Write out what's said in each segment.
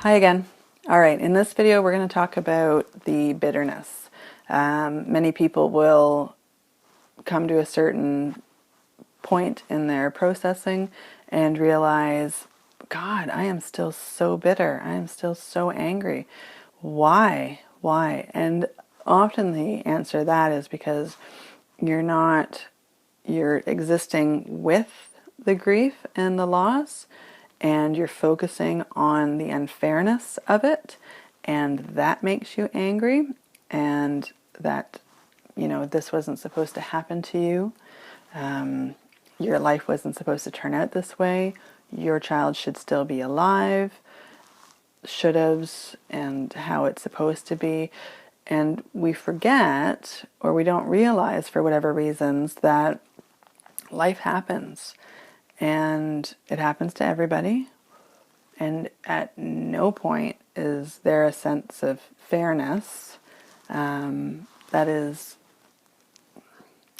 Hi again. All right, in this video we're going to talk about the bitterness. Many people will come to a certain point in their processing and realize, God, I am still so bitter. I am still so angry. Why? Why? And often the answer to that is because you're existing with the grief and the loss, and you're focusing on the unfairness of it, and that makes you angry, and that, this wasn't supposed to happen to you. Your life wasn't supposed to turn out this way. Your child should still be alive. Should haves, and how it's supposed to be. And we forget, or we don't realize for whatever reasons, that life happens. And it happens to everybody. And at no point is there a sense of fairness that is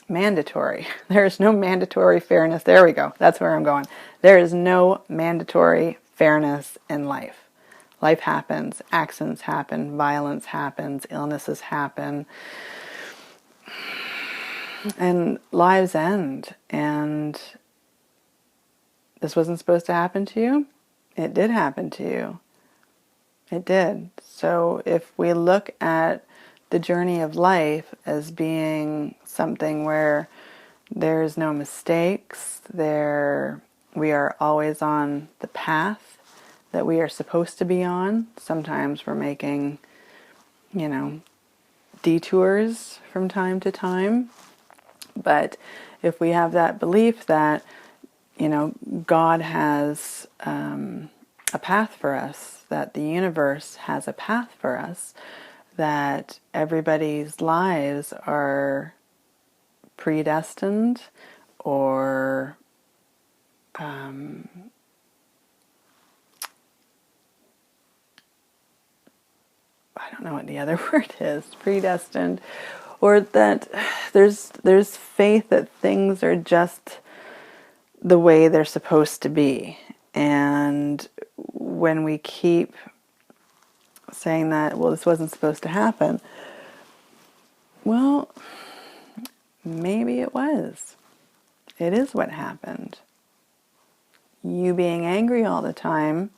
mandatory. There is no mandatory fairness. There we go. That's where I'm going. There is no mandatory fairness in life. Life happens. Accidents happen. Violence happens. Illnesses happen. And lives end. And this wasn't supposed to happen to you. It did happen to you. It did. So if we look at the journey of life as being something where there's no mistakes, we are always on the path that we are supposed to be on. Sometimes we're making, detours from time to time. But if we have that belief that, God has a path for us, that the universe has a path for us, that everybody's lives are predestined, or I don't know what the other word is, predestined, or that there's faith that things are just the way they're supposed to be. And when we keep saying that, well, this wasn't supposed to happen, well, maybe it was. It is what happened. You being angry all the time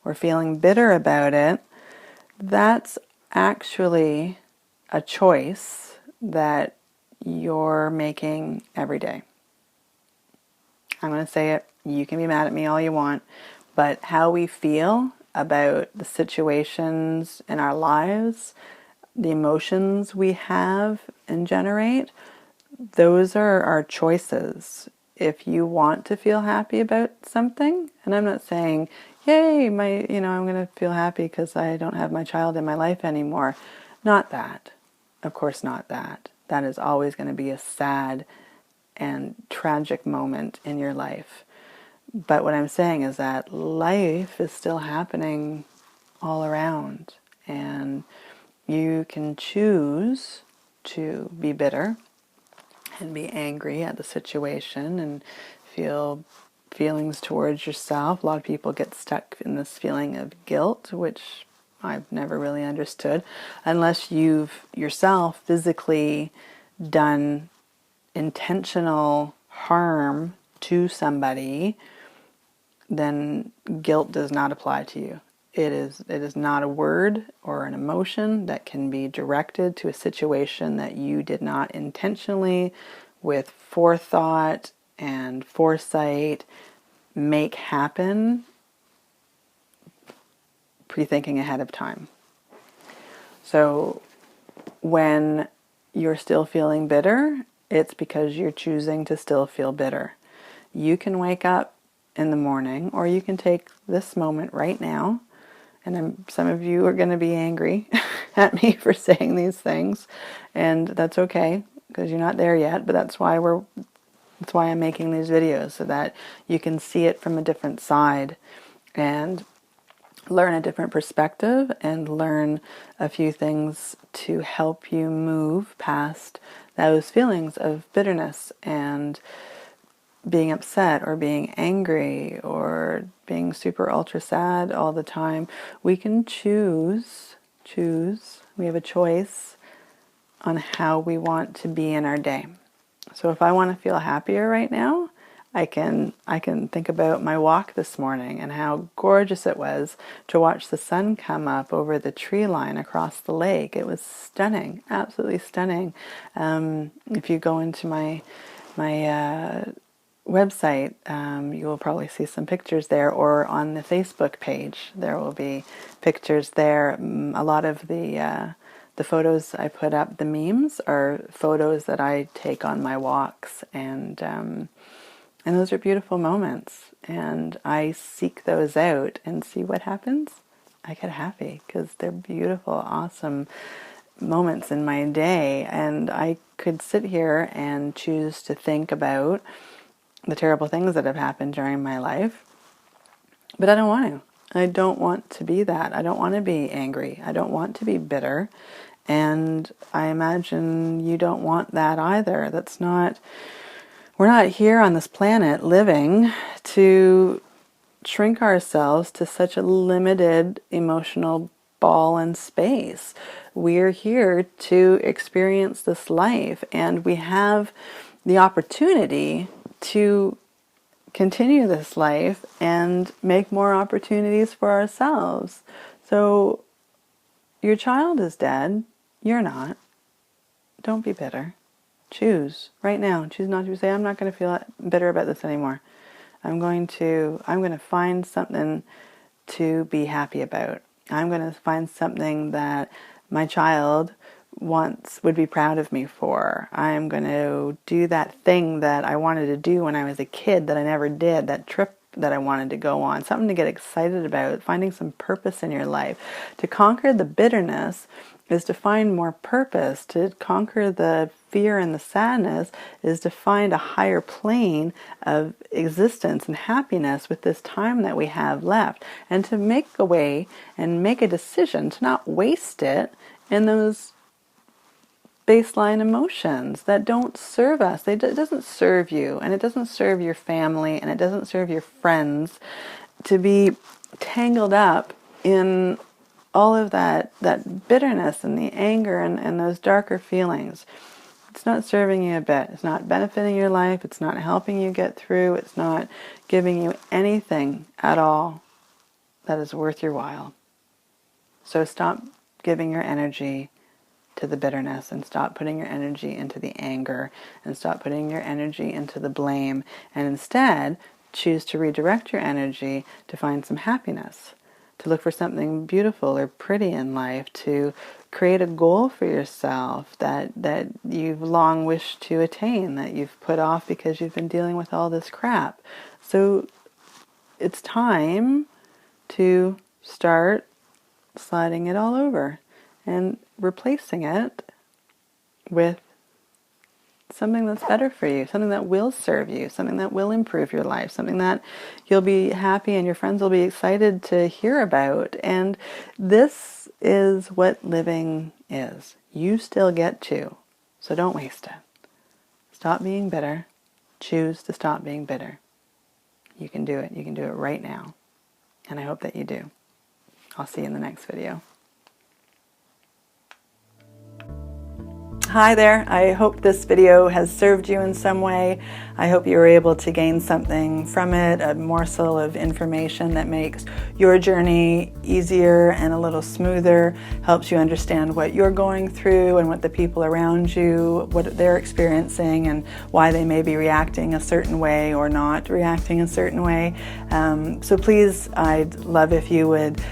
or feeling bitter about it, that's actually a choice that you're making every day. I'm going to say it. You can be mad at me all you want, but how we feel about the situations in our lives, the emotions we have and generate, those are our choices. If you want to feel happy about something, and I'm not saying, yay, I'm going to feel happy because I don't have my child in my life anymore. Not that. Of course not that. That is always going to be a sad and tragic moment in your life. But what I'm saying is that life is still happening all around, and you can choose to be bitter and be angry at the situation and feel feelings towards yourself. A lot of people get stuck in this feeling of guilt, which I've never really understood, unless you've yourself physically done intentional harm to somebody. Then guilt does not apply to you. It is not a word or an emotion that can be directed to a situation that you did not intentionally, with forethought and foresight, make happen, pre-thinking ahead of time. So when you're still feeling bitter, it's because you're choosing to still feel bitter. You can wake up in the morning, or you can take this moment right now, and some of you are going to be angry at me for saying these things, and that's okay, because you're not there yet, but that's why I'm making these videos, so that you can see it from a different side and learn a different perspective and learn a few things to help you move past those feelings of bitterness and being upset or being angry or being super ultra sad all the time. We can choose, we have a choice on how we want to be in our day. So if I want to feel happier right now, I can think about my walk this morning and how gorgeous it was to watch the sun come up over the tree line across the lake. It was stunning, absolutely stunning. If you go into my website, you will probably see some pictures there, or on the Facebook page, there will be pictures there. A lot of the photos I put up, the memes, are photos that I take on my walks, and those are beautiful moments, and I seek those out and see what happens. I get happy because they're beautiful, awesome moments in my day, and I could sit here and choose to think about the terrible things that have happened during my life, but I don't want to. I don't want to be that. I don't want to be angry. I don't want to be bitter, and I imagine you don't want that either. We're not here on this planet living to shrink ourselves to such a limited emotional ball and space. We're here to experience this life, and we have the opportunity to continue this life and make more opportunities for ourselves. So your child is dead. You're not. Don't be bitter. Choose right now. Choose not to say, I'm not going to feel bitter about this anymore. I'm going to find something to be happy about. I'm going to find something that my child would be proud of me for. I'm going to do that thing that I wanted to do when I was a kid that I never did, that trip that I wanted to go on, something to get excited about, finding some purpose in your life. To conquer the bitterness is to find more purpose. To conquer the fear and the sadness is to find a higher plane of existence and happiness with this time that we have left, and to make a way and make a decision to not waste it in those baseline emotions that don't serve us. It doesn't serve you, and it doesn't serve your family, and it doesn't serve your friends to be tangled up in all of that bitterness and the anger and those darker feelings. It's not serving you a bit. It's not benefiting your life. It's not helping you get through. It's not giving you anything at all that is worth your while. So stop giving your energy to the bitterness, and stop putting your energy into the anger, and stop putting your energy into the blame, and instead choose to redirect your energy to find some happiness, to look for something beautiful or pretty in life, to create a goal for yourself that you've long wished to attain, that you've put off because you've been dealing with all this crap. So it's time to start sliding it all over and replacing it with something that's better for you, something that will serve you, something that will improve your life, something that you'll be happy and your friends will be excited to hear about. And this is what living is. You still get to, so don't waste it. Stop being bitter. Choose to stop being bitter. You can do it. You can do it right now. And I hope that you do. I'll see you in the next video. Hi there. I hope this video has served you in some way. I hope you were able to gain something from it, a morsel of information that makes your journey easier and a little smoother, helps you understand what you're going through and what the people around you, what they're experiencing, and why they may be reacting a certain way or not reacting a certain way. So please, I'd love if you would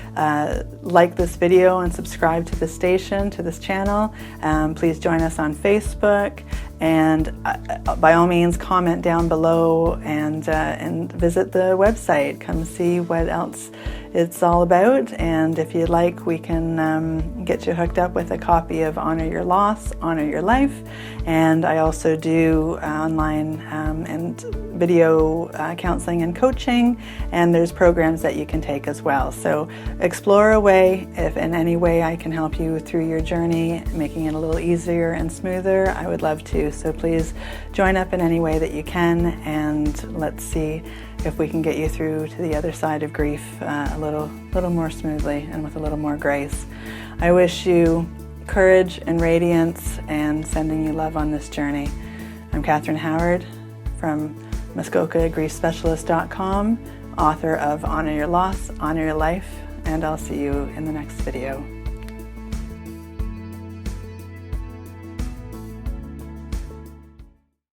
like this video and subscribe to the station, to this channel. Please join us on Facebook, and by all means comment down below and visit the website. Come see what else it's all about. And if you'd like, we can get you hooked up with a copy of Honor Your Loss, Honor Your Life. And I also do online and video counseling and coaching, and there's programs that you can take as well. So explore away. If in any way I can help you through your journey, making it a little easier and smoother, I would love to. So please join up in any way that you can, and let's see if we can get you through to the other side of grief a little more smoothly and with a little more grace. I wish you courage and radiance, and sending you love on this journey. I'm Catherine Howard from MuskokaGriefSpecialist.com, author of Honor Your Loss, Honor Your Life, and I'll see you in the next video.